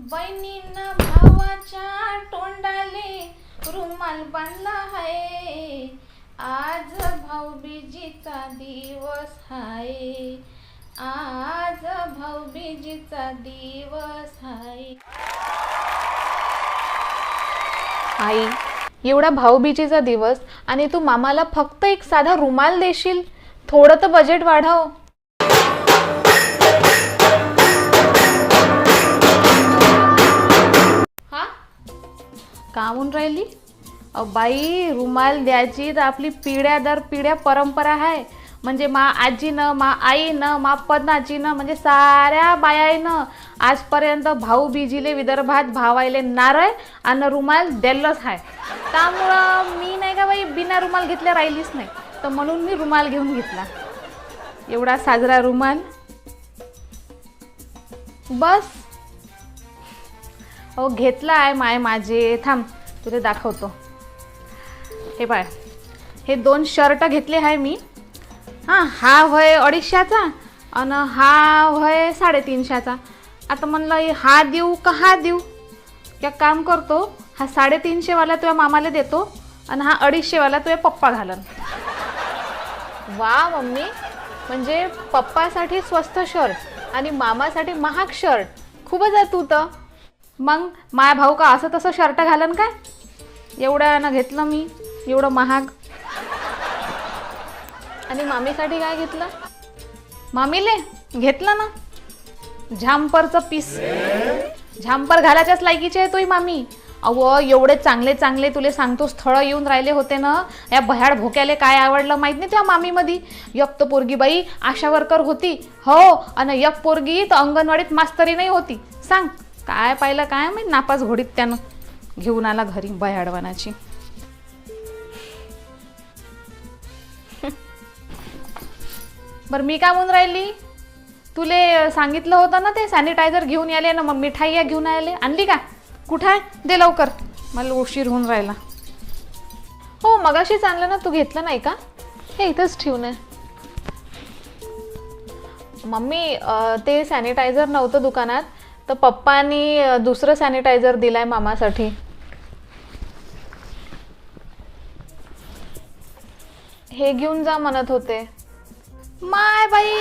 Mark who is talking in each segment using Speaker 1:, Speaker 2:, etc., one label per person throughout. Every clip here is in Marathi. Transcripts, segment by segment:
Speaker 1: बहिणीनं भावाच्या तोंडाले रुमाल बांधला आहे. आज भाऊबीजेचा दिवस आहे. आज भाऊबीजेचा दिवस आहे. आई, एवढा भाऊबीजेचा दिवस आणि तू मामाला फक्त एक साधा रुमाल देशील? थोडं तर बजेट वाढव. हा का म्हणून राहिली? बाई, रुमाल द्यायची तर आपली पिढ्या दर पिढ्या परंपरा आहे. म्हणजे मा आजीनं, मा आईनं, मा पद्नाजीनं, म्हणजे साऱ्या बायानं आजपर्यंत भाऊबीजीले विदर्भात भावायले नारळ आणि रुमाल द्यायलाच आहे. त्यामुळं मी नाही का बाई बिना रुमाल घेतल्या राहिलीच नाही, तर म्हणून मी रुमाल घेऊन घेतला. एवढा साजरा रुमाल बस. हो घेतला आहे माय माझे. थांब तुला दाखवतो. हे पाय, हे 2 शर्ट घेतले आहे मी. हा होय 250चा आणि हा होय 350चा. आता म्हणलं हा देऊ का हा देऊ? एक काम करतो, हा 350 वाला तुझ्या मामाला देतो आणि हा 250 वाला तुझ्या पप्पा घालन. वा मम्मी, म्हणजे पप्पासाठी स्वस्त शर्ट आणि मामासाठी महाग शर्ट. खूपच आहे तू तर. मग माया भाऊ का असं तसं शर्ट घालन काय? एवढ्यानं घेतलं मी, एवढं महाग. आणि मामीसाठी काय घेतलं? मामीले घेतलं ना झांपरचं पीस. झांपर घालायच्याच लायकीचे आहे तोही मामी. अहो एवढे चांगले चांगले तुले सांगतो स्थळ येऊन राहिले होते ना. या भयाड भोक्याले काय आवडलं माहित नाही त्या मामीमध्ये? एक तर पोरगी बाई आशा वर्कर होती, हो, आणि एक पोरगी तर अंगणवाडीत मास्तरी नाही होती. सांग काय पाहिलं काय माहित नापास घोडीत त्यानं घेऊन आला घरी भयाडवानाची. बरं मी काय म्हणून राहिली? तुले सांगितलं होतं ना ते सॅनिटायझर घेऊन याले ना, मग मिठाई या घेऊन आले. आणली का? कुठं आहे? दे लवकर, मला उशीर होऊन राहिला. हो मगाशीच आणलं ना. तू घेतलं नाही का? हे इथंच ठेवून आहे. मम्मी ते सॅनिटायझर नव्हतं दुकानात, तर पप्पानी दुसरं सॅनिटायझर दिलाय मामासाठी. हे घेऊन जा म्हणत होते. माय बाई,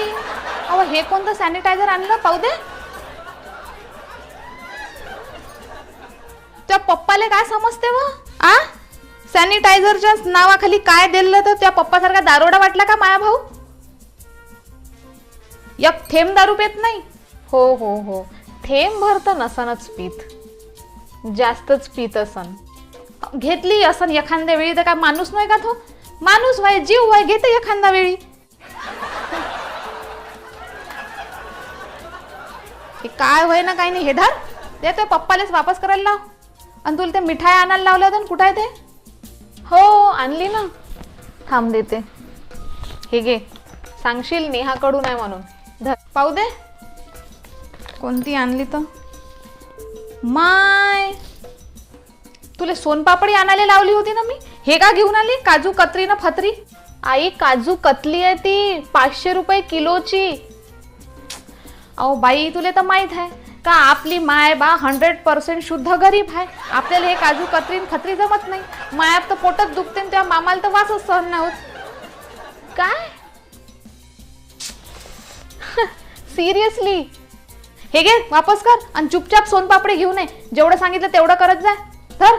Speaker 1: अहो हे कोणतं सॅनिटायझर आणलं? पाहू दे. त्या पप्पाले काय समजते व? सॅनिटायझरच्या नावाखाली काय दिलं तर त्या पप्पासारखा दारोडा वाटला का माया भाऊ? एक थेंब दारू पेत नाही. हो हो हो, थेंब भर तर नसनच पीत, जास्तच पीत असन. घेतली असन एखाद्या वेळी तर काय माणूस नाही का तो? माणूस व्हाय, जीव व्हाय, घेते एखाद्या वेळी. हे काय होय ना काही नाही. हे धर, ते तो पप्पालेच वापस करायला लाव. आणि तुला ते मिठाई आणायला लावलं होतं, कुठं आहे ते? हो आणली ना. थांब देते. हे घे, सांगशील नेहाकडून आहे म्हणून. धर, पाहू दे कोणती आणली तर. माय, तुला सोनपापडी आणायला लावली होती ना मी. हे का घेऊन आली? काजू कतरी ना फतरी? आई काजू कतली आहे ती, 500 रुपये किलोची. अहो बाई, तुला तर माहित आहे का आपली माय बा 100% शुद्ध गरीब आहे. आपल्याला हे काजू कतरी फतरी जमत नाही. मायात तर पोटच दुखते, त्या मामाला तर वासच सहन नाही होत. काय सिरियसली? हे घे वापस कर आणि चुपचाप सोनपापडी घेऊन ये. जेवढं सांगितलं तेवढं करत जा. धर.